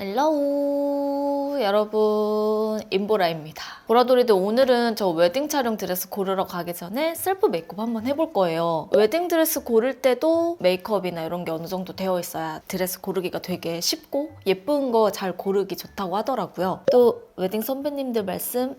헬로우 여러분, 임보라입니다. 보라돌이들, 오늘은 저 웨딩 촬영 드레스 고르러 가기 전에 셀프 메이크업 한번 해볼 거예요. 웨딩 드레스 고를 때도 메이크업이나 이런 게 어느 정도 되어 있어야 드레스 고르기가 되게 쉽고 예쁜 거 잘 고르기 좋다고 하더라고요. 또 웨딩 선배님들 말씀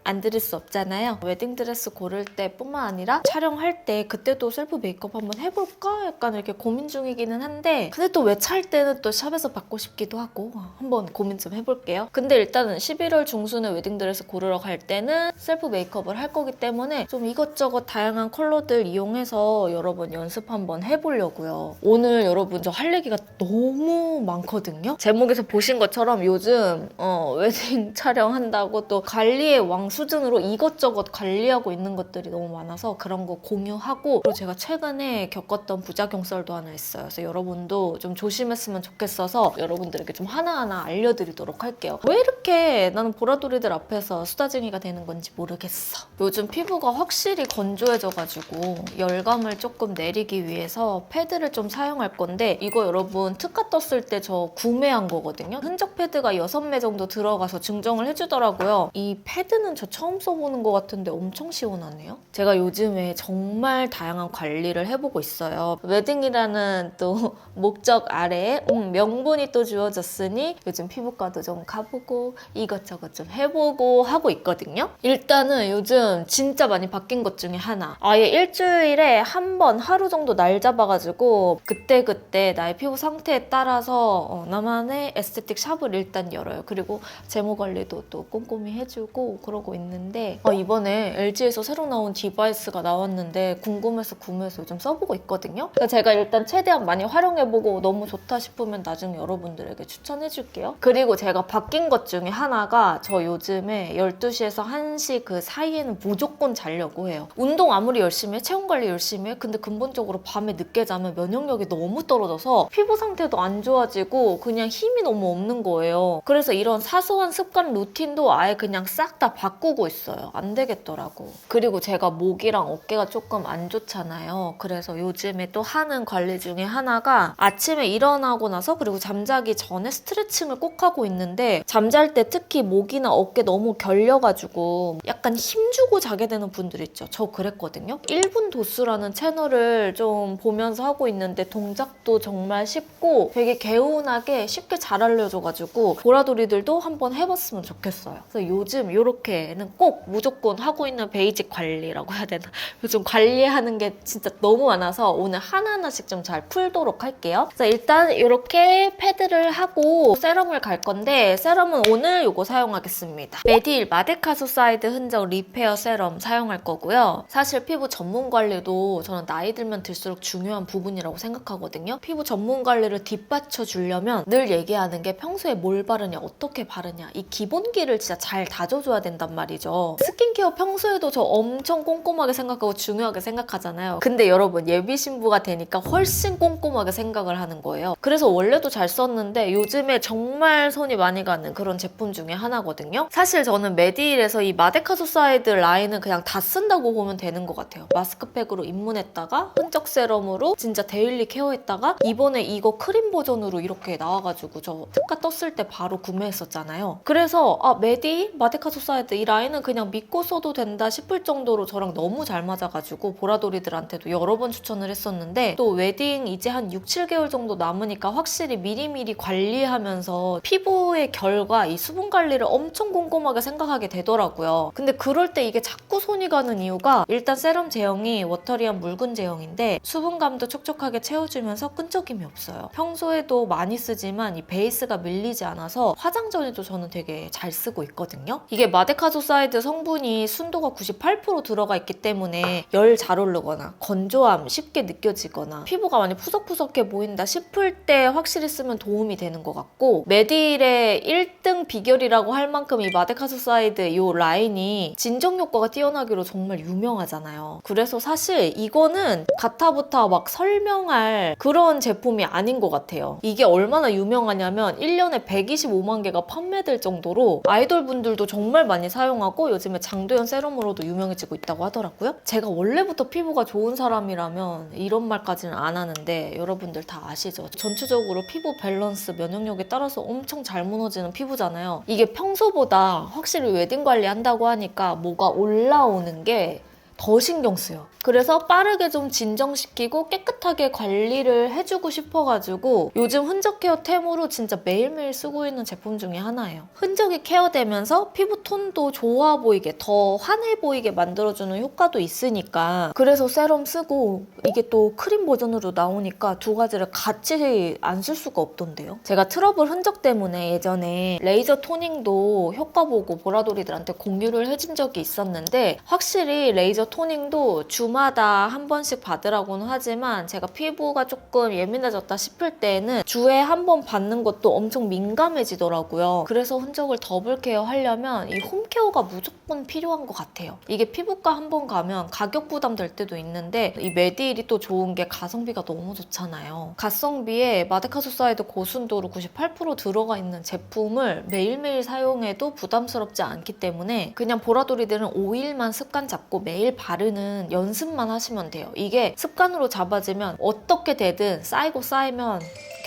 안 들을 수 없잖아요. 웨딩드레스 고를 때뿐만 아니라 촬영할 때 그때도 셀프 메이크업 한번 해볼까? 약간 이렇게 고민 중이기는 한데, 근데 또 외차할 때는 또 샵에서 받고 싶기도 하고 한번 고민 좀 해볼게요. 근데 일단은 11월 중순에 웨딩드레스 고르러 갈 때는 셀프 메이크업을 할 거기 때문에 좀 이것저것 다양한 컬러들 이용해서 여러분 연습 한번 해보려고요. 오늘 여러분 저 할 얘기가 너무 많거든요. 제목에서 보신 것처럼 요즘 웨딩 촬영한다고 또 관리의 왕 수준으로 이것저것 관리하고 있는 것들이 너무 많아서 그런 거 공유하고, 그리고 제가 최근에 겪었던 부작용썰도 하나 있어요. 그래서 여러분도 좀 조심했으면 좋겠어서 여러분들에게 좀 하나하나 알려드리도록 할게요. 왜 이렇게 나는 보라돌이들 앞에서 수다쟁이가 되는 건지 모르겠어. 요즘 피부가 확실히 건조해져가지고 열감을 조금 내리기 위해서 패드를 좀 사용할 건데, 이거 여러분 특가 떴을 때 저 구매한 거거든요. 흔적 패드가 6매 정도 들어가서 증정을 해주더라고요. 이 패드는 저 처음 써보는 것 같은데 엄청 시원하네요. 제가 요즘에 정말 다양한 관리를 해보고 있어요. 웨딩이라는 또 목적 아래에 명분이 또 주어졌으니 요즘 피부과도 좀 가보고 이것저것 좀 해보고 하고 있거든요. 일단은 요즘 진짜 많이 바뀐 것 중에 하나, 아예 일주일에 한 번 하루 정도 날 잡아가지고 그때그때 나의 피부 상태에 따라서 나만의 에스테틱 샵을 일단 열어요. 그리고 제모 관리도 또 꼼꼼히 해주고 그러고 있는데, 이번에 LG에서 새로 나온 디바이스가 나왔는데 궁금해서 구매해서 요즘 써보고 있거든요. 그래서 제가 일단 최대한 많이 활용해보고 너무 좋다 싶으면 나중에 여러분들에게 추천해줄게요. 그리고 제가 바뀐 것 중에 하나가, 저 요즘에 12시에서 1시 그 사이에는 무조건 자려고 해요. 운동 아무리 열심히 해, 체온 관리 열심히 해, 근데 근본적으로 밤에 늦게 자면 면역력이 너무 떨어져서 피부 상태도 안 좋아지고 그냥 힘이 너무 없는 거예요. 그래서 이런 사소한 습관 루틴도 아예 그냥 싹 다 바꾸고 있어요. 안 되겠더라고. 그리고 제가 목이랑 어깨가 조금 안 좋잖아요. 그래서 요즘에 또 하는 관리 중에 하나가, 아침에 일어나고 나서 그리고 잠자기 전에 스트레칭을 꼭 하고 있는데, 잠잘 때 특히 목이나 어깨 너무 결려가지고 약간 힘주고 자게 되는 분들 있죠. 저 그랬거든요. 1분 도수라는 채널을 좀 보면서 하고 있는데 동작도 정말 쉽고 되게 개운하게 쉽게 잘 알려줘가지고 보라돌이들도 한번 해봤으면 좋겠어요. 그래서 요즘 이렇게는 꼭 무조건 하고 있는 베이직 관리라고 해야 되나? 요즘 관리하는 게 진짜 너무 많아서 오늘 하나하나씩 좀 잘 풀도록 할게요. 그래서 일단 이렇게 패드를 하고 세럼을 갈 건데, 세럼은 오늘 이거 사용하겠습니다. 메디힐 마데카소사이드 흔적 리페어 세럼 사용할 거고요. 사실 피부 전문 관리도 저는 나이 들면 들수록 중요한 부분이라고 생각하거든요. 피부 전문 관리를 뒷받쳐 주려면 늘 얘기하는 게, 평소에 뭘 바르냐, 어떻게 바르냐, 이 기본기를 진짜 잘 다져줘야 된단 말이죠. 스킨케어 평소에도 저 엄청 꼼꼼하게 생각하고 중요하게 생각하잖아요. 근데 여러분, 예비 신부가 되니까 훨씬 꼼꼼하게 생각을 하는 거예요. 그래서 원래도 잘 썼는데 요즘에 정말 손이 많이 가는 그런 제품 중에 하나거든요. 사실 저는 메디힐에서 이 마데카소사이드 라인은 그냥 다 쓴다고 보면 되는 것 같아요. 마스크팩으로 입문했다가 흔적 세럼으로 진짜 데일리 케어했다가 이번에 이거 크림 버전으로 이렇게 나와가지고 저 특가 떴을 때 바로 구매했었잖아요. 그래서 메디힐 마데카소사이드 이 라인은 그냥 믿고 써도 된다 싶을 정도로 저랑 너무 잘 맞아가지고 보라돌이들한테도 여러 번 추천을 했었는데, 또 웨딩 이제 한 6, 7개월 정도 남으니까 확실히 미리미리 관리하면서 피부의 결과, 이 수분 관리를 엄청 꼼꼼하게 생각하게 되더라고요. 근데 그럴 때 이게 자꾸 손이 가는 이유가, 일단 세럼 제형이 워터리한 묽은 제형인데 수분감도 촉촉하게 채워주면서 끈적임이 없어요. 평소에도 많이 쓰지만 이 베이스가 밀리지 않아서 화장 전에도 저는 되게 잘 쓰고 있거든요. 이게 마데카소사이드 성분이 순도가 98% 들어가 있기 때문에 열 잘 오르거나 건조함 쉽게 느껴지거나 피부가 많이 푸석푸석해 보인다 싶을 때 확실히 쓰면 도움이 되는 것 같고, 메디힐의 1등 1등 비결이라고 할 만큼 이 마데카소사이드 이 라인이 진정 효과가 뛰어나기로 정말 유명하잖아요. 그래서 사실 이거는 가타부타 막 설명할 그런 제품이 아닌 것 같아요. 이게 얼마나 유명하냐면 1년에 125만 개가 판매될 정도로 아이돌 분들도 정말 많이 사용하고 요즘에 장도연 세럼으로도 유명해지고 있다고 하더라고요. 제가 원래부터 피부가 좋은 사람이라면 이런 말까지는 안 하는데 여러분들 다 아시죠? 전체적으로 피부 밸런스, 면역력에 따라서 엄청 잘 무너지는 피부잖아요. 이게 평소보다 확실히 웨딩 관리한다고 하니까 뭐가 올라오는 게 더 신경 쓰여. 그래서 빠르게 좀 진정시키고 깨끗하게 관리를 해주고 싶어가지고 요즘 흔적 케어템으로 진짜 매일매일 쓰고 있는 제품 중에 하나예요. 흔적이 케어되면서 피부 톤도 좋아 보이게, 더 환해 보이게 만들어주는 효과도 있으니까 그래서 세럼 쓰고 이게 또 크림 버전으로 나오니까 두 가지를 같이 안 쓸 수가 없던데요. 제가 트러블 흔적 때문에 예전에 레이저 토닝도 효과 보고 보라돌이들한테 공유를 해준 적이 있었는데 확실히 레이저 토닝도 주마다 한 번씩 받으라고는 하지만 제가 피부가 조금 예민해졌다 싶을 때는 주에 한 번 받는 것도 엄청 민감해지더라고요. 그래서 흔적을 더블 케어 하려면 이 홈케어가 무조건 필요한 것 같아요. 이게 피부과 한 번 가면 가격 부담될 때도 있는데 이 메디힐이 또 좋은 게 가성비가 너무 좋잖아요. 가성비에 마데카소사이드 고순도로 98% 들어가 있는 제품을 매일매일 사용해도 부담스럽지 않기 때문에 그냥 보라돌이들은 오일만 습관 잡고 매일 바르는 연습만 하시면 돼요. 이게 습관으로 잡아지면 어떻게 되든 쌓이고 쌓이면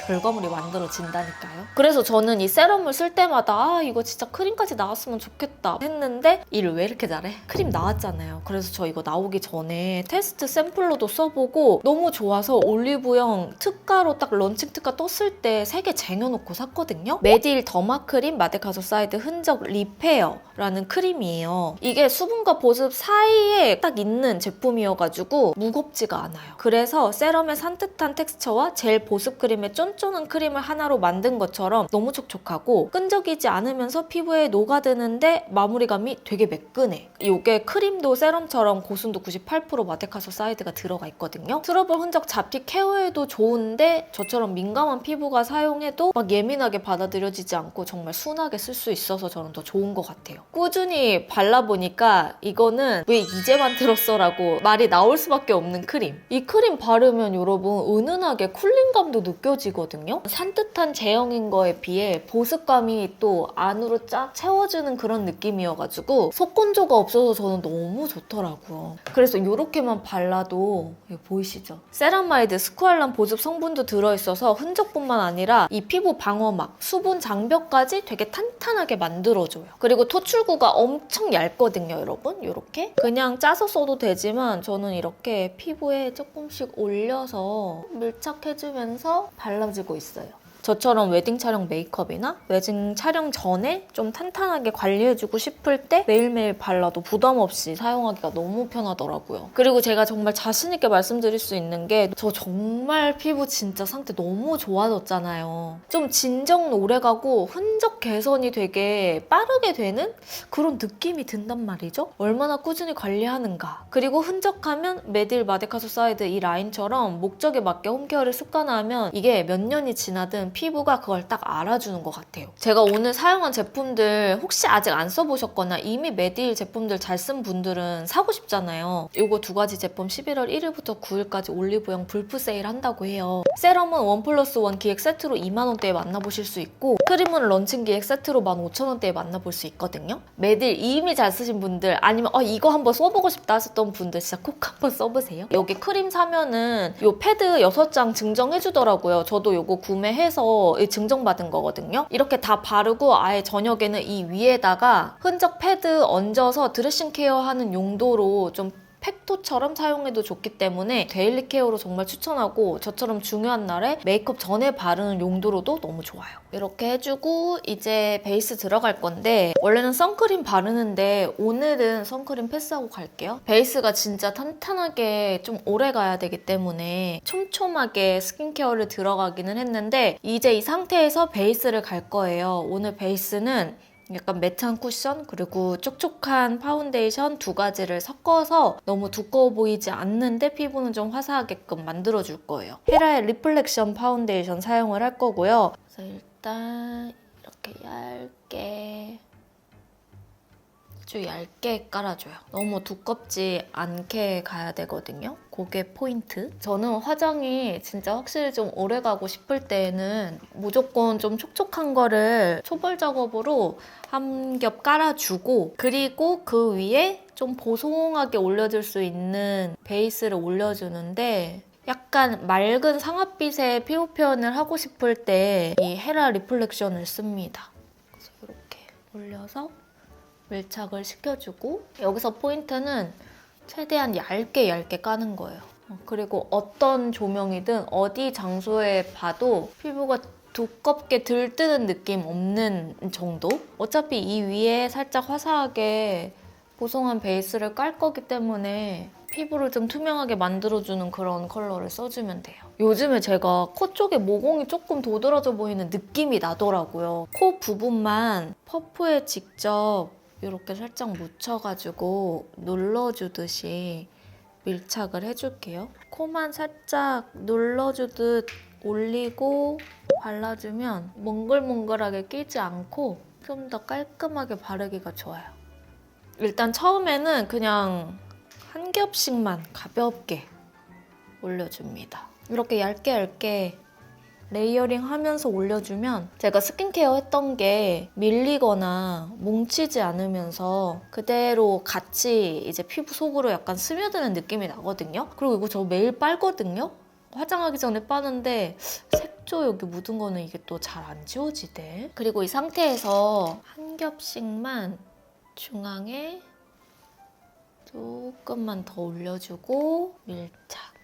결과물이 만들어진다니까요. 그래서 저는 이 세럼을 쓸 때마다 아 이거 진짜 크림까지 나왔으면 좋겠다 했는데 일을 왜 이렇게 잘해? 크림 나왔잖아요. 그래서 저 이거 나오기 전에 테스트 샘플로도 써보고 너무 좋아서 올리브영 특가로 딱 런칭 특가 떴을 때 3개 쟁여놓고 샀거든요. 메디힐 더마크림 마데카소사이드 흔적 리페어라는 크림이에요. 이게 수분과 보습 사이에 딱 있는 제품이어가지고 무겁지가 않아요. 그래서 세럼의 산뜻한 텍스처와 젤 보습 크림의 쫀쫀한 크림을 하나로 만든 것처럼 너무 촉촉하고 끈적이지 않으면서 피부에 녹아드는데 마무리감이 되게 매끈해. 이게 크림도 세럼처럼 고순도 98% 마데카소사이드가 들어가 있거든요. 트러블 흔적 잡티 케어에도 좋은데 저처럼 민감한 피부가 사용해도 막 예민하게 받아들여지지 않고 정말 순하게 쓸 수 있어서 저는 더 좋은 것 같아요. 꾸준히 발라보니까 이거는 왜 이제 만들었어 라고 말이 나올 수밖에 없는 크림. 이 크림 바르면 여러분 은은하게 쿨링감도 느껴지거든요. 산뜻한 제형인 거에 비해 보습감이 또 안으로 쫙 채워주는 그런 느낌이어가지고 속건조가 없어서 저는 너무 좋더라고요. 그래서 이렇게만 발라도 이거 보이시죠? 세라마이드, 스쿠알란 보습 성분도 들어있어서 흔적뿐만 아니라 이 피부 방어막, 수분 장벽까지 되게 탄탄하게 만들어줘요. 그리고 토출구가 엄청 얇거든요, 여러분. 이렇게 그냥 짜서 써도 되지만 저는 이렇게 피부에 조금씩 올려서 밀착해주면서 발라주고 있어요. 저처럼 웨딩 촬영 메이크업이나 웨딩 촬영 전에 좀 탄탄하게 관리해주고 싶을 때 매일매일 발라도 부담 없이 사용하기가 너무 편하더라고요. 그리고 제가 정말 자신있게 말씀드릴 수 있는 게 저 정말 피부 진짜 상태 너무 좋아졌잖아요. 좀 진정 오래가고 흔적 개선이 되게 빠르게 되는 그런 느낌이 든단 말이죠. 얼마나 꾸준히 관리하는가. 그리고 흔적하면 메디힐 마데카소사이드 이 라인처럼 목적에 맞게 홈케어를 습관화하면 이게 몇 년이 지나든 피부가 그걸 딱 알아주는 것 같아요. 제가 오늘 사용한 제품들 혹시 아직 안 써보셨거나 이미 메디힐 제품들 잘 쓴 분들은 사고 싶잖아요. 이거 두 가지 제품 11월 1일부터 9일까지 올리브영 불프 세일 한다고 해요. 세럼은 1+1 기획 세트로 2만원대에 만나보실 수 있고 크림은 런칭 기획 세트로 15,000원대에 만나볼 수 있거든요. 메디힐 이미 잘 쓰신 분들 아니면 이거 한번 써보고 싶다 하셨던 분들 진짜 꼭 한번 써보세요. 여기 크림 사면은 이 패드 6장 증정해주더라고요. 저도 이거 구매해서 증정받은 거거든요. 이렇게 다 바르고 아예 저녁에는 이 위에다가 흔적 패드 얹어서 드레싱 케어하는 용도로 좀 팩토처럼 사용해도 좋기 때문에 데일리 케어로 정말 추천하고 저처럼 중요한 날에 메이크업 전에 바르는 용도로도 너무 좋아요. 이렇게 해주고 이제 베이스 들어갈 건데 원래는 선크림 바르는데 오늘은 선크림 패스하고 갈게요. 베이스가 진짜 탄탄하게 좀 오래 가야 되기 때문에 촘촘하게 스킨케어를 들어가기는 했는데 이제 이 상태에서 베이스를 갈 거예요. 오늘 베이스는 약간 매트한 쿠션 그리고 촉촉한 파운데이션 두 가지를 섞어서 너무 두꺼워 보이지 않는데 피부는 좀 화사하게끔 만들어줄 거예요. 헤라의 리플렉션 파운데이션 사용을 할 거고요. 그래서 일단 이렇게 아주 얇게 깔아줘요. 너무 두껍지 않게 가야 되거든요. 그게 포인트. 저는 화장이 진짜 확실히 좀 오래 가고 싶을 때에는 무조건 좀 촉촉한 거를 초벌 작업으로 한 겹 깔아주고, 그리고 그 위에 좀 보송하게 올려줄 수 있는 베이스를 올려주는데, 약간 맑은 상아빛의 피부 표현을 하고 싶을 때 이 헤라 리플렉션을 씁니다. 그래서 이렇게 올려서 밀착을 시켜주고, 여기서 포인트는 최대한 얇게 까는 거예요. 그리고 어떤 조명이든 어디 장소에 봐도 피부가 두껍게 들뜨는 느낌 없는 정도? 어차피 이 위에 살짝 화사하게 보송한 베이스를 깔 거기 때문에 피부를 좀 투명하게 만들어주는 그런 컬러를 써주면 돼요. 요즘에 제가 코 쪽에 모공이 조금 도드라져 보이는 느낌이 나더라고요. 코 부분만 퍼프에 직접 이렇게 살짝 묻혀가지고 눌러주듯이 밀착을 해줄게요. 코만 살짝 눌러주듯 올리고 발라주면 몽글몽글하게 끼지 않고 좀 더 깔끔하게 바르기가 좋아요. 일단 처음에는 그냥 한 겹씩만 가볍게 올려줍니다. 이렇게 얇게 레이어링 하면서 올려주면 제가 스킨케어 했던 게 밀리거나 뭉치지 않으면서 그대로 같이 이제 피부 속으로 약간 스며드는 느낌이 나거든요. 그리고 이거 저 매일 빨거든요. 화장하기 전에 빠는데 색조 여기 묻은 거는 이게 또 잘 안 지워지대. 그리고 이 상태에서 한 겹씩만 중앙에 조금만 더 올려주고 밀착.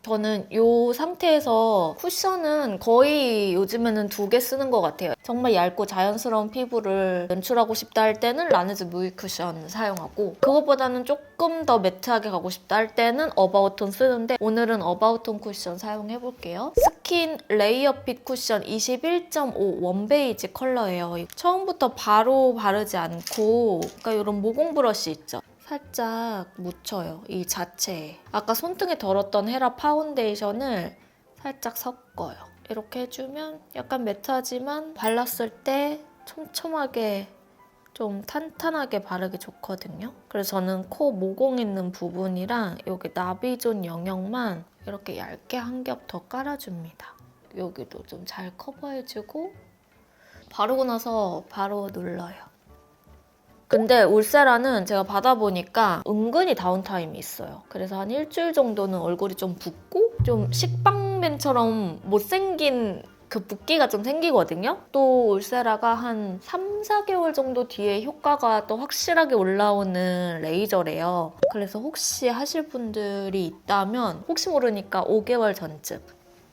저는 이 상태에서 쿠션은 거의 요즘에는 2개 쓰는 것 같아요. 정말 얇고 자연스러운 피부를 연출하고 싶다 할 때는 라네즈 무이 쿠션 사용하고, 그것보다는 조금 더 매트하게 가고 싶다 할 때는 어바웃톤 쓰는데, 오늘은 어바웃톤 쿠션 사용해볼게요. 스킨 레이어핏 쿠션 21.5 원베이지 컬러예요. 처음부터 바로 바르지 않고, 그러니까 이런 모공 브러쉬 있죠? 살짝 묻혀요, 이 자체에. 아까 손등에 덜었던 헤라 파운데이션을 살짝 섞어요. 이렇게 해주면 약간 매트하지만 발랐을 때 촘촘하게 좀 탄탄하게 바르기 좋거든요. 그래서 저는 코 모공 있는 부분이랑 여기 나비존 영역만 이렇게 얇게 한 겹 더 깔아줍니다. 여기도 좀 잘 커버해주고 바르고 나서 바로 눌러요. 근데 울세라는 제가 받아보니까 은근히 다운타임이 있어요. 그래서 한 일주일 정도는 얼굴이 좀 붓고 좀 식빵맨처럼 못생긴 그 붓기가 좀 생기거든요. 또 울세라가 한 3, 4개월 정도 뒤에 효과가 또 확실하게 올라오는 레이저래요. 그래서 혹시 하실 분들이 있다면 혹시 모르니까 5개월 전쯤.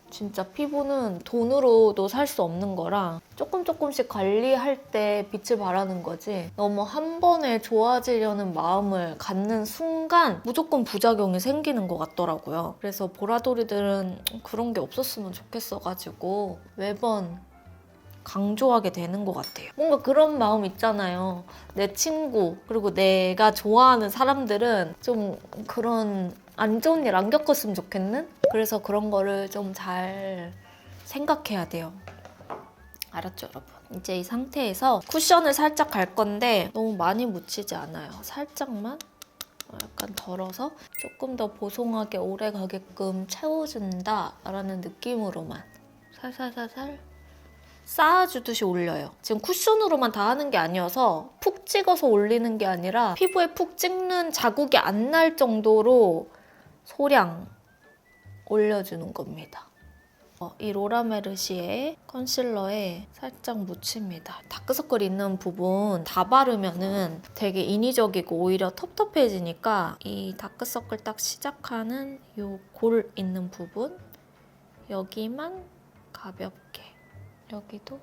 진짜 피부는 돈으로도 살 수 없는 거라 조금씩 관리할 때 빛을 발하는 거지, 너무 한 번에 좋아지려는 마음을 갖는 순간 무조건 부작용이 생기는 것 같더라고요. 그래서 보라돌이들은 그런 게 없었으면 좋겠어가지고 매번 강조하게 되는 것 같아요. 뭔가 그런 마음 있잖아요. 내 친구 그리고 내가 좋아하는 사람들은 좀 그런 안 좋은 일 안 겪었으면 좋겠는? 그래서 그런 거를 좀 잘 생각해야 돼요. 알았죠, 여러분? 이제 이 상태에서 쿠션을 살짝 갈 건데 너무 많이 묻히지 않아요. 살짝만 약간 덜어서 조금 더 보송하게 오래 가게끔 채워준다라는 느낌으로만 살살살살 쌓아주듯이 올려요. 지금 쿠션으로만 다 하는 게 아니어서 푹 찍어서 올리는 게 아니라 피부에 푹 찍는 자국이 안 날 정도로 소량 올려주는 겁니다. 이 로라메르시의 컨실러에 살짝 묻힙니다. 다크서클 있는 부분 다 바르면은 되게 인위적이고 오히려 텁텁해지니까 이 다크서클 딱 시작하는 이 골 있는 부분 여기만 가볍게, 여기도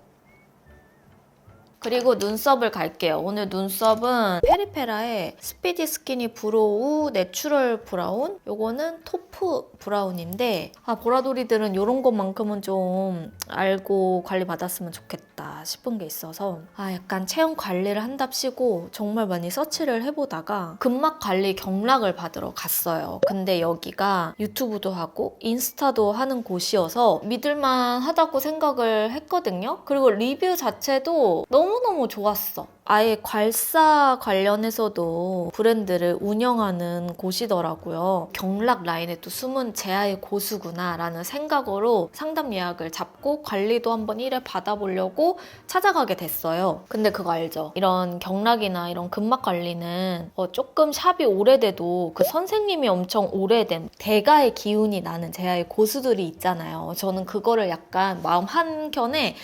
그리고 눈썹을 갈게요. 오늘 눈썹은 페리페라의 스피디 스키니 브로우 내추럴 브라운? 요거는 토프 브라운인데 보라돌이들은 이런 것만큼은 좀 알고 관리 받았으면 좋겠다 싶은 게 있어서 약간 체형 관리를 한답시고 정말 많이 서치를 해보다가 근막 관리 경락을 받으러 갔어요. 근데 여기가 유튜브도 하고 인스타도 하는 곳이어서 믿을만 하다고 생각을 했거든요. 그리고 리뷰 자체도 너무너무 좋았어. 아예 괄사 관련해서도 브랜드를 운영하는 곳이더라고요. 경락 라인에 또 숨은 제아의 고수구나 라는 생각으로 상담 예약을 잡고 관리도 한번 1회 받아보려고 찾아가게 됐어요. 근데 그거 알죠? 이런 경락이나 이런 근막 관리는 조금 샵이 오래돼도 그 선생님이 엄청 오래된 대가의 기운이 나는 제아의 고수들이 있잖아요. 저는 그거를 약간 마음 한켠에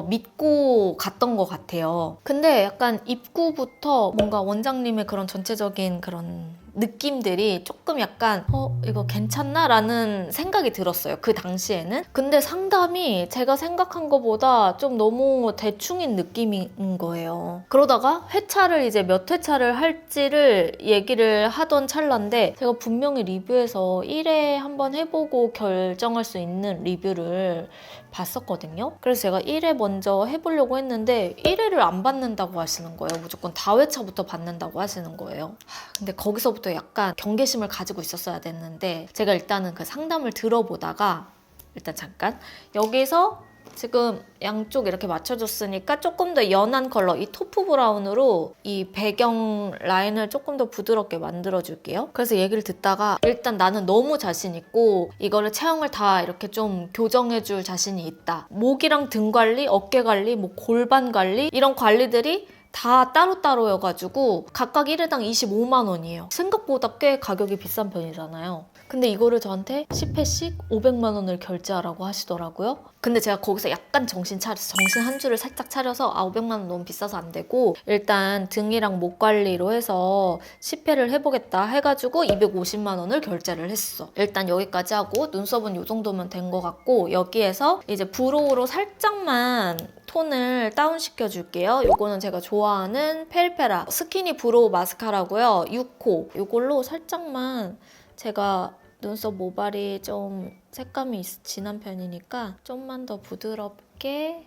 믿고 갔던 것 같아요. 근데 약간 입구부터 뭔가 원장님의 그런 전체적인 그런 느낌들이 조금 약간 이거 괜찮나? 라는 생각이 들었어요. 그 당시에는. 근데 상담이 제가 생각한 것보다 좀 너무 대충인 느낌인 거예요. 그러다가 회차를 이제 몇 회차를 할지를 얘기를 하던 찰나인데 제가 분명히 리뷰에서 1회 한번 해보고 결정할 수 있는 리뷰를 봤었거든요. 그래서 제가 1회 먼저 해보려고 했는데 1회를 안 받는다고 하시는 거예요. 무조건 다회차부터 받는다고 하시는 거예요. 근데 거기서부터 약간 경계심을 가지고 있었어야 됐는데 제가 일단은 그 상담을 들어보다가 일단 잠깐 여기서 지금 양쪽 이렇게 맞춰줬으니까 조금 더 연한 컬러 이 토프 브라운으로 이 배경 라인을 조금 더 부드럽게 만들어줄게요. 그래서 얘기를 듣다가 일단 나는 너무 자신 있고 이거를 체형을 다 이렇게 좀 교정해줄 자신이 있다. 목이랑 등 관리, 어깨 관리, 뭐 골반 관리 이런 관리들이 다 따로따로여가지고 각각 1회당 25만 원이에요. 생각보다 꽤 가격이 비싼 편이잖아요. 근데 이거를 저한테 10회씩 500만 원을 결제하라고 하시더라고요. 근데 제가 거기서 약간 정신 한 줄을 살짝 차려서 500만 원 너무 비싸서 안 되고 일단 등이랑 목 관리로 해서 10회를 해보겠다 해가지고 250만 원을 결제를 했어. 일단 여기까지 하고 눈썹은 이 정도면 된 것 같고 여기에서 이제 브로우로 살짝만 톤을 다운시켜 줄게요. 이거는 제가 좋아하는 페리페라 스키니 브로우 마스카라고요. 6호 이걸로 살짝만 제가 눈썹 모발이 좀 색감이 진한 편이니까 좀만 더 부드럽게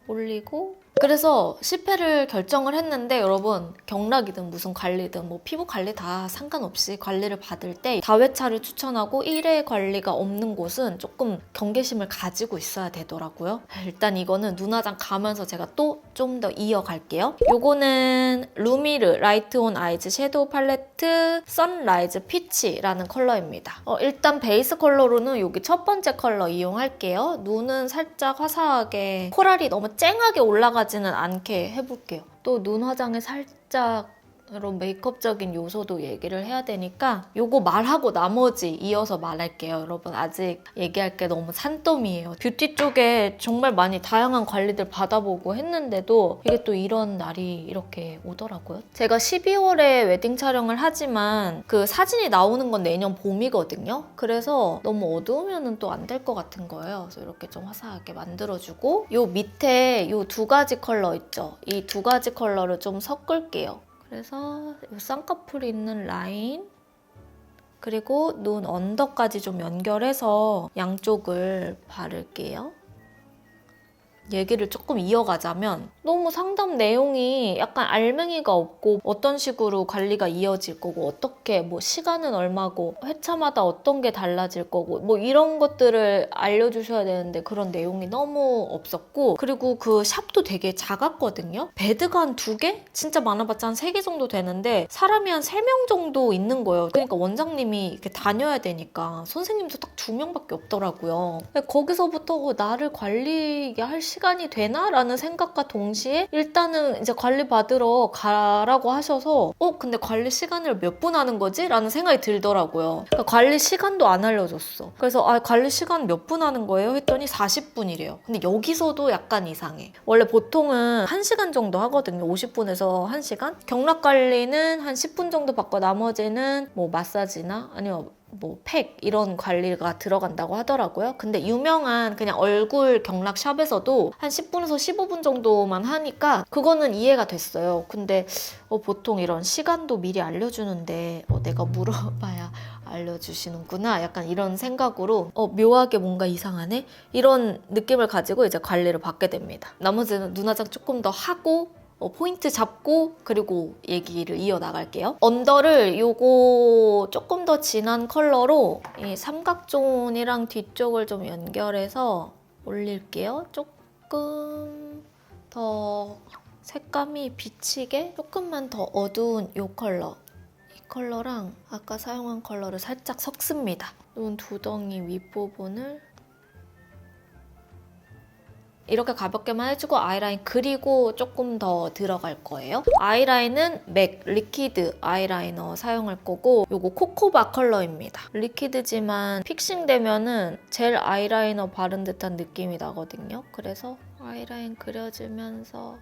올리고 그래서 10회를 결정을 했는데 여러분 경락이든 무슨 관리든 뭐 피부 관리 다 상관없이 관리를 받을 때 다회차를 추천하고 1회 관리가 없는 곳은 조금 경계심을 가지고 있어야 되더라고요. 일단 이거는 눈화장 가면서 제가 또 좀 더 이어갈게요. 요거는 루미르 라이트 온 아이즈 섀도우 팔레트 선라이즈 피치라는 컬러입니다. 일단 베이스 컬러로는 여기 첫 번째 컬러 이용할게요. 눈은 살짝 화사하게 코랄이 너무 쨍하게 올라가지는 않게 해볼게요. 또 눈 화장에 살짝 이런 메이크업적인 요소도 얘기를 해야 되니까 요거 말하고 나머지 이어서 말할게요. 여러분 아직 얘기할 게 너무 산더미예요. 뷰티 쪽에 정말 많이 다양한 관리들 받아보고 했는데도 이게 또 이런 날이 이렇게 오더라고요. 제가 12월에 웨딩 촬영을 하지만 그 사진이 나오는 건 내년 봄이거든요. 그래서 너무 어두우면 또 안 될 것 같은 거예요. 그래서 이렇게 좀 화사하게 만들어주고 요 밑에 요 두 가지 컬러 있죠? 이 두 가지 컬러를 좀 섞을게요. 그래서 이 쌍꺼풀 있는 라인 그리고 눈 언더까지 좀 연결해서 양쪽을 바를게요. 얘기를 조금 이어가자면 너무 상담 내용이 약간 알맹이가 없고 어떤 식으로 관리가 이어질 거고 어떻게 뭐 시간은 얼마고 회차마다 어떤 게 달라질 거고 뭐 이런 것들을 알려주셔야 되는데 그런 내용이 너무 없었고 그리고 그 샵도 되게 작았거든요. 베드가 한 2개? 진짜 많아봤자 한 3개 정도 되는데 사람이 한 3명 정도 있는 거예요. 그러니까 원장님이 이렇게 다녀야 되니까 선생님도 딱 2명밖에 없더라고요. 거기서부터 나를 관리하게 할 시간이 되나? 라는 생각과 동시에 일단은 이제 관리 받으러 가라고 하셔서 근데 관리 시간을 몇 분 하는 거지? 라는 생각이 들더라고요. 그러니까 관리 시간도 안 알려줬어. 그래서 관리 시간 몇 분 하는 거예요? 했더니 40분이래요. 근데 여기서도 약간 이상해. 원래 보통은 1시간 정도 하거든요. 50분에서 1시간? 경락 관리는 한 10분 정도 받고 나머지는 뭐 마사지나 아니면 뭐 팩 이런 관리가 들어간다고 하더라고요. 근데 유명한 그냥 얼굴 경락 샵에서도 한 10분에서 15분 정도만 하니까 그거는 이해가 됐어요. 근데 보통 이런 시간도 미리 알려주는데 내가 물어봐야 알려주시는구나 약간 이런 생각으로 묘하게 뭔가 이상하네 이런 느낌을 가지고 이제 관리를 받게 됩니다. 나머지는 눈화장 조금 더 하고 포인트 잡고 그리고 얘기를 이어나갈게요. 언더를 요거 조금 더 진한 컬러로 이 삼각존이랑 뒤쪽을 좀 연결해서 올릴게요. 조금 더 색감이 비치게 조금만 더 어두운 요 컬러 이 컬러랑 아까 사용한 컬러를 살짝 섞습니다. 눈 두덩이 윗부분을 이렇게 가볍게만 해주고 아이라인 그리고 조금 더 들어갈 거예요. 아이라인은 맥 리퀴드 아이라이너 사용할 거고 요거 코코바 컬러입니다. 리퀴드지만 픽싱되면은 젤 아이라이너 바른 듯한 느낌이 나거든요. 그래서 아이라인 그려주면서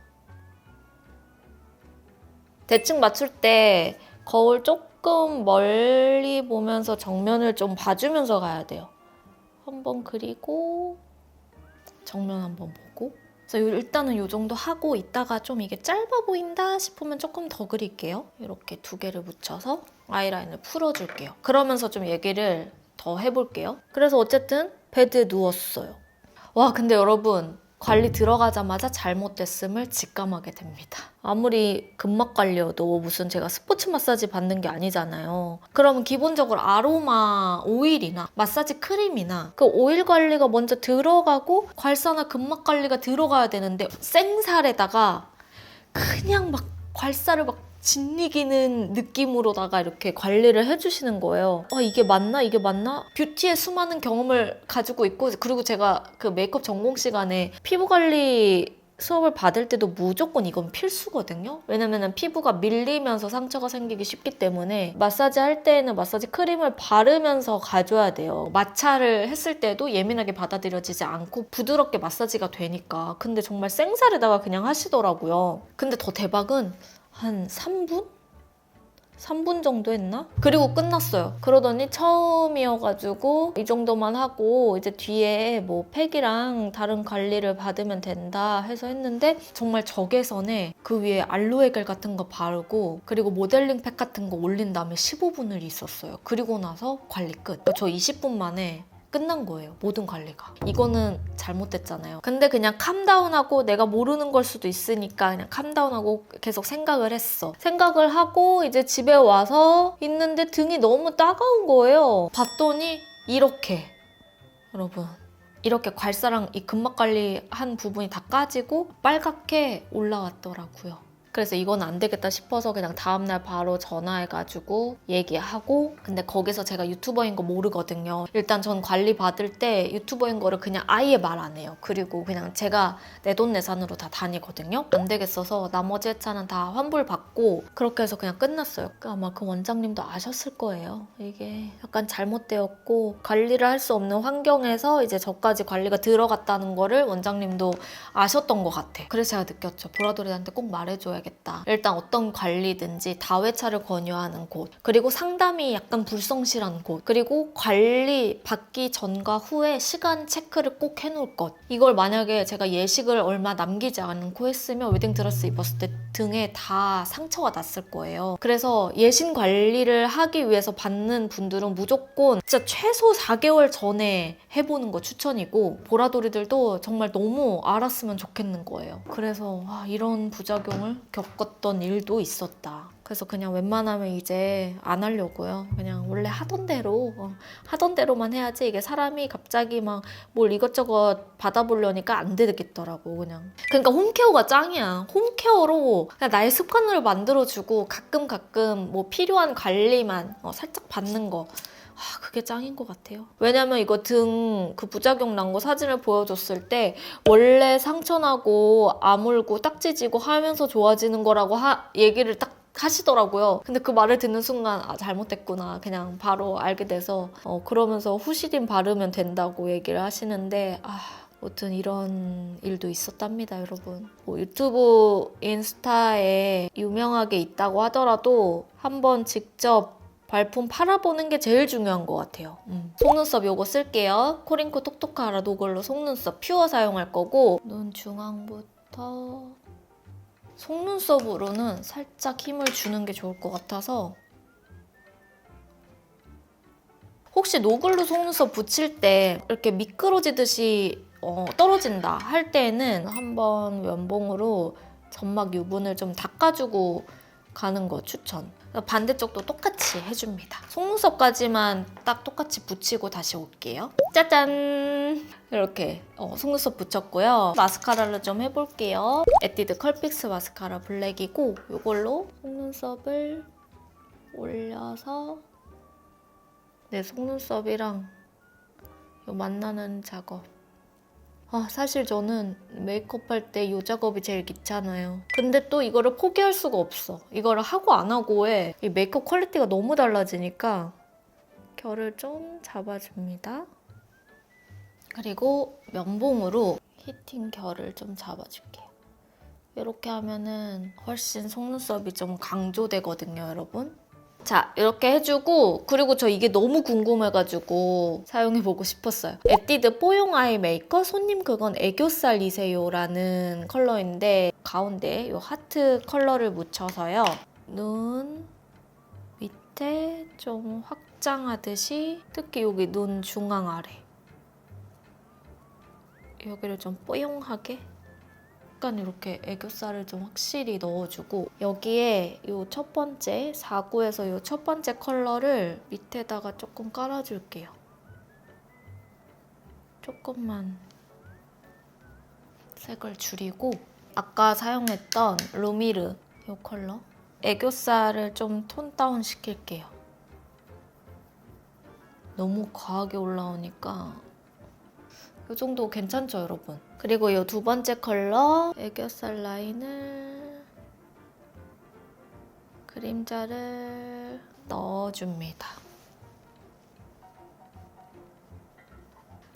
대칭 맞출 때 거울 조금 멀리 보면서 정면을 좀 봐주면서 가야 돼요. 한번 그리고 정면 한번 보고 그래서 일단은 이 정도 하고 이따가 좀 이게 짧아 보인다 싶으면 조금 더 그릴게요. 이렇게 두 개를 묻혀서 아이라인을 풀어줄게요. 그러면서 좀 얘기를 더 해볼게요. 그래서 어쨌든 베드에 누웠어요. 와 근데 여러분 관리 들어가자마자 잘못됐음을 직감하게 됩니다. 아무리 근막 관리여도 무슨 제가 스포츠 마사지 받는 게 아니잖아요. 그러면 기본적으로 아로마 오일이나 마사지 크림이나 그 오일 관리가 먼저 들어가고 괄사나 근막 관리가 들어가야 되는데 생살에다가 그냥 막 괄사를 막 짓이기는 느낌으로다가 이렇게 관리를 해주시는 거예요. 이게 맞나? 이게 맞나? 뷰티의 수많은 경험을 가지고 있고 그리고 제가 그 메이크업 전공 시간에 피부 관리 수업을 받을 때도 무조건 이건 필수거든요. 왜냐면 피부가 밀리면서 상처가 생기기 쉽기 때문에 마사지 할 때에는 마사지 크림을 바르면서 가줘야 돼요. 마찰을 했을 때도 예민하게 받아들여지지 않고 부드럽게 마사지가 되니까. 근데 정말 생살에다가 그냥 하시더라고요. 근데 더 대박은 한 3분? 3분 정도 했나? 그리고 끝났어요. 그러더니 처음이어가지고 이 정도만 하고 이제 뒤에 뭐 팩이랑 다른 관리를 받으면 된다 해서 했는데 정말 적외선에 그 위에 알로에 겔 같은 거 바르고 그리고 모델링 팩 같은 거 올린 다음에 15분을 있었어요. 그리고 나서 관리 끝. 저 20분 만에 끝난 거예요. 모든 관리가. 이거는 잘못됐잖아요. 근데 그냥 캄다운하고 내가 모르는 걸 수도 있으니까 그냥 캄다운하고 계속 생각을 했어. 생각을 하고 이제 집에 와서 있는데 등이 너무 따가운 거예요. 봤더니 이렇게 여러분 이렇게 괄사랑 이 근막 관리한 부분이 다 까지고 빨갛게 올라왔더라고요. 그래서 이건 안 되겠다 싶어서 그냥 다음날 바로 전화해가지고 얘기하고 근데 거기서 제가 유튜버인 거 모르거든요. 일단 전 관리 받을 때 유튜버인 거를 그냥 아예 말 안 해요. 그리고 그냥 제가 내돈내산으로 다 다니거든요. 안 되겠어서 나머지 회차는 다 환불받고 그렇게 해서 그냥 끝났어요. 아마 그 원장님도 아셨을 거예요. 이게 약간 잘못되었고 관리를 할 수 없는 환경에서 이제 저까지 관리가 들어갔다는 거를 원장님도 아셨던 것 같아. 그래서 제가 느꼈죠. 보라돌이한테 꼭 말해줘야겠다. 일단 어떤 관리든지 다회차를 권유하는 곳 그리고 상담이 약간 불성실한 곳 그리고 관리 받기 전과 후에 시간 체크를 꼭 해놓을 것 이걸 만약에 제가 예식을 얼마 남기지 않고 했으면 웨딩드레스 입었을 때 등에 다 상처가 났을 거예요. 그래서 예신 관리를 하기 위해서 받는 분들은 무조건 진짜 최소 4개월 전에 해보는 거 추천이고 보라돌이들도 정말 너무 알았으면 좋겠는 거예요. 그래서 이런 부작용을 겪었던 일도 있었다. 그래서 그냥 웬만하면 이제 안 하려고요. 그냥 원래 하던 대로만 해야지 이게 사람이 갑자기 막 뭘 이것저것 받아보려니까 안 되겠더라고 그냥. 그러니까 홈케어가 짱이야. 홈케어로 그냥 나의 습관을 만들어주고 가끔 뭐 필요한 관리만 살짝 받는 거 그게 짱인 것 같아요. 왜냐면 이거 등 그 부작용 난 거 사진을 보여줬을 때 원래 상처나고 아물고 딱지지고 하면서 좋아지는 거라고 얘기를 딱 하시더라고요. 근데 그 말을 듣는 순간 잘못됐구나 그냥 바로 알게 돼서 그러면서 후시딘 바르면 된다고 얘기를 하시는데 아무튼 이런 일도 있었답니다, 여러분. 뭐 유튜브, 인스타에 유명하게 있다고 하더라도 한번 직접 발품 팔아보는 게 제일 중요한 것 같아요. 속눈썹 요거 쓸게요. 코링코 톡톡하라 노걸로 속눈썹 퓨어 사용할 거고 눈 중앙부터 속눈썹으로는 살짝 힘을 주는 게 좋을 것 같아서 혹시 노글로 속눈썹 붙일 때 이렇게 미끄러지듯이 떨어진다 할 때는 한번 면봉으로 점막 유분을 좀 닦아주고 가는 거 추천. 반대쪽도 똑같이 해줍니다. 속눈썹까지만 딱 똑같이 붙이고 다시 올게요. 짜잔! 이렇게 속눈썹 붙였고요. 마스카라를 좀 해볼게요. 에뛰드 컬픽스 마스카라 블랙이고 이걸로 속눈썹을 올려서 내 속눈썹이랑 요 만나는 작업. 사실 저는 메이크업 할 때 이 작업이 제일 귀찮아요. 근데 또 이거를 포기할 수가 없어. 이거를 하고 안 하고의 이 메이크업 퀄리티가 너무 달라지니까 결을 좀 잡아줍니다. 그리고 면봉으로 히팅 결을 좀 잡아줄게요. 이렇게 하면은 훨씬 속눈썹이 좀 강조되거든요, 여러분. 자, 이렇게 해주고 그리고 저 이게 너무 궁금해가지고 사용해보고 싶었어요. 에뛰드 뽀용 아이 메이커 손님 그건 애교살이세요 라는 컬러인데 가운데 이 하트 컬러를 묻혀서요. 눈 밑에 좀 확장하듯이 특히 여기 눈 중앙 아래 여기를 좀 뽀용하게 약간 이렇게 애교살을 좀 확실히 넣어주고 여기에 이 첫 번째 4구에서 이 첫 번째 컬러를 밑에다가 조금 깔아줄게요. 조금만 색을 줄이고 아까 사용했던 루미르 이 컬러 애교살을 좀 톤 다운 시킬게요. 너무 과하게 올라오니까 이 정도 괜찮죠, 여러분? 그리고 이 두 번째 컬러 애교살 라인을 그림자를 넣어줍니다.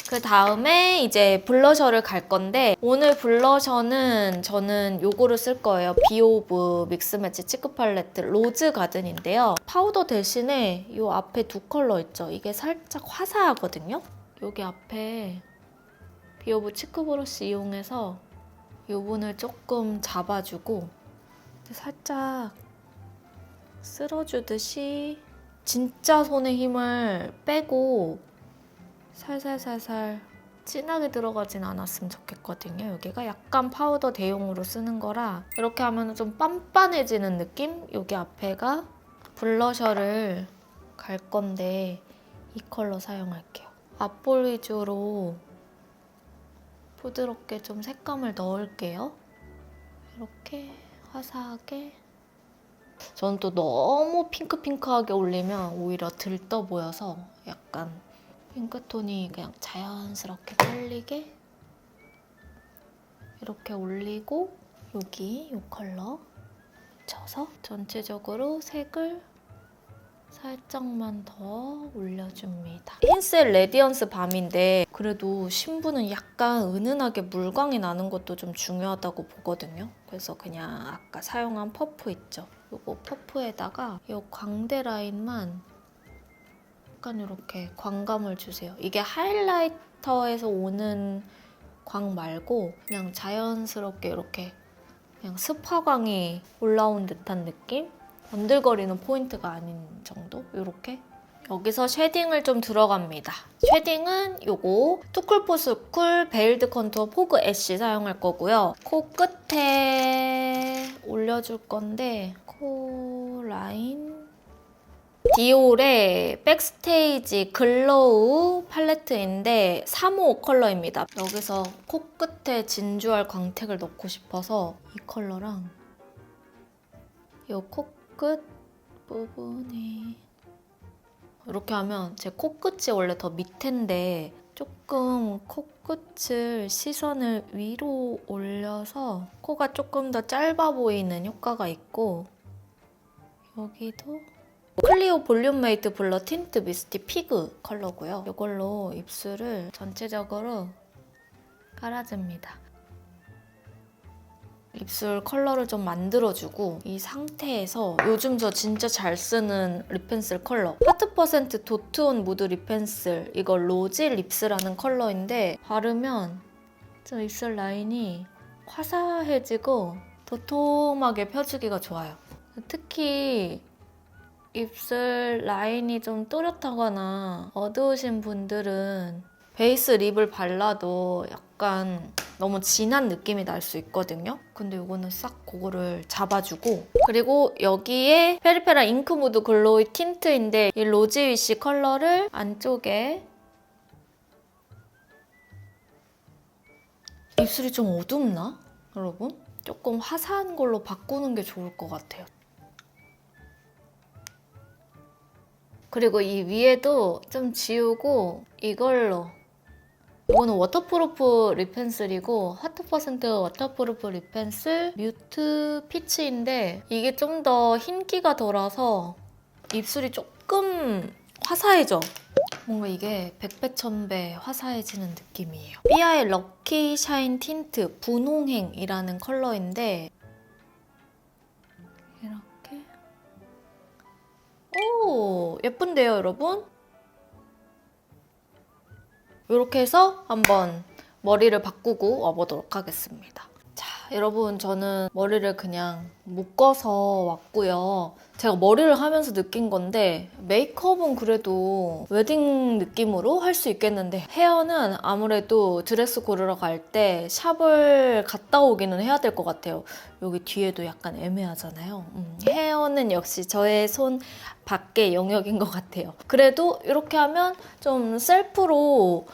그 다음에 이제 블러셔를 갈 건데 오늘 블러셔는 저는 요거를 쓸 거예요. 비오브 믹스매치 치크 팔레트 로즈 가든인데요. 파우더 대신에 요 앞에 두 컬러 있죠? 이게 살짝 화사하거든요? 여기 앞에 비오브 치크 브러쉬 이용해서 이 부분을 조금 잡아주고 살짝 쓸어주듯이 진짜 손에 힘을 빼고 살살살살 진하게 들어가진 않았으면 좋겠거든요. 여기가 약간 파우더 대용으로 쓰는 거라 이렇게 하면 좀 빤빤해지는 느낌? 여기 앞에가 블러셔를 갈 건데 이 컬러 사용할게요. 앞볼 위주로 부드럽게 좀 색감을 넣을게요. 이렇게 화사하게. 저는 또 너무 핑크핑크하게 올리면 오히려 들떠 보여서 약간 핑크톤이 그냥 자연스럽게 깔리게 이렇게 올리고 여기 이 컬러 묻혀서 전체적으로 색을 살짝만 더 올려줍니다. 흰셀 레디언스 밤인데 그래도 신부는 약간 은은하게 물광이 나는 것도 좀 중요하다고 보거든요. 그래서 그냥 아까 사용한 퍼프 있죠? 이거 퍼프에다가 이 광대 라인만 약간 이렇게 광감을 주세요. 이게 하이라이터에서 오는 광 말고 그냥 자연스럽게 이렇게 그냥 습화광이 올라온 듯한 느낌? 번들거리는 포인트가 아닌 정도? 이렇게 여기서 쉐딩을 좀 들어갑니다. 쉐딩은 요거 투쿨포스쿨 베일드 컨투어 포그 애쉬 사용할 거고요. 코 끝에 올려줄 건데 코 라인 디올의 백스테이지 글로우 팔레트인데 3호 컬러입니다. 여기서 코끝에 진주알 광택을 넣고 싶어서 이 컬러랑 이 코끝 부분에 이렇게 하면 제 코끝이 원래 더 밑인데 조금 코끝을 시선을 위로 올려서 코가 조금 더 짧아 보이는 효과가 있고 여기도 클리오 볼륨 메이트 블러 틴트 미스티 피그 컬러고요. 이걸로 입술을 전체적으로 깔아줍니다. 입술 컬러를 좀 만들어주고 이 상태에서 요즘 저 진짜 잘 쓰는 립펜슬 컬러 하트% 도트온 무드 립펜슬 이거 로지 립스라는 컬러인데 바르면 저 입술 라인이 화사해지고 도톰하게 펴주기가 좋아요. 특히 입술 라인이 좀 또렷하거나 어두우신 분들은 베이스 립을 발라도 약간 너무 진한 느낌이 날 수 있거든요. 근데 이거는 싹 그거를 잡아주고 그리고 여기에 페리페라 잉크 무드 글로이 틴트인데 이 로지 위시 컬러를 안쪽에 입술이 좀 어둡나? 여러분? 조금 화사한 걸로 바꾸는 게 좋을 것 같아요. 그리고 이 위에도 좀 지우고 이걸로 이거는 워터프루프 립펜슬이고 하트% 워터프루프 립펜슬 뮤트 피치인데 이게 좀 더 흰기가 돌아서 입술이 조금 화사해져. 뭔가 이게 백배천배 화사해지는 느낌이에요. 삐아의 럭키 샤인 틴트 분홍행이라는 컬러인데 이렇게 오 예쁜데요 여러분? 이렇게 해서 한번 머리를 바꾸고 와보도록 하겠습니다. 자, 여러분 저는 머리를 그냥 묶어서 왔고요. 제가 머리를 하면서 느낀 건데 메이크업은 그래도 웨딩 느낌으로 할 수 있겠는데 헤어는 아무래도 드레스 고르러 갈 때 샵을 갔다 오기는 해야 될 것 같아요. 여기 뒤에도 약간 애매하잖아요. 헤어는 역시 저의 손 밖의 영역인 것 같아요. 그래도 이렇게 하면 좀 셀프로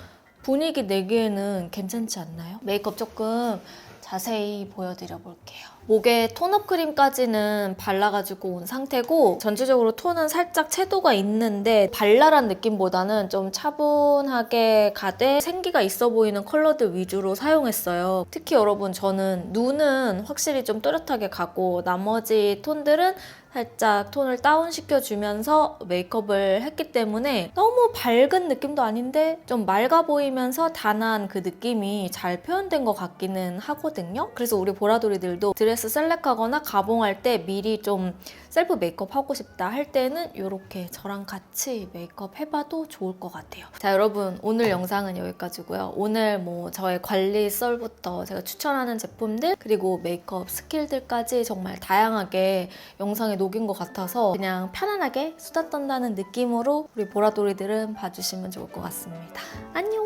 분위기 내기에는 괜찮지 않나요? 메이크업 조금 자세히 보여드려 볼게요. 목에 톤업 크림까지는 발라가지고 온 상태고 전체적으로 톤은 살짝 채도가 있는데 발랄한 느낌보다는 좀 차분하게 가되 생기가 있어 보이는 컬러들 위주로 사용했어요. 특히 여러분 저는 눈은 확실히 좀 또렷하게 가고 나머지 톤들은 살짝 톤을 다운시켜주면서 메이크업을 했기 때문에 너무 밝은 느낌도 아닌데 좀 맑아 보이면서 단아한 그 느낌이 잘 표현된 것 같기는 하거든요. 그래서 우리 보라돌이들도 드레스 셀렉하거나 가봉할 때 미리 좀 셀프 메이크업 하고 싶다 할 때는 이렇게 저랑 같이 메이크업 해봐도 좋을 것 같아요. 자 여러분 오늘 영상은 여기까지고요. 오늘 뭐 저의 관리 썰부터 제가 추천하는 제품들 그리고 메이크업 스킬들까지 정말 다양하게 영상에 녹인 것 같아서 그냥 편안하게 수다 떤다는 느낌으로 우리 보라돌이들은 봐주시면 좋을 것 같습니다. 안녕!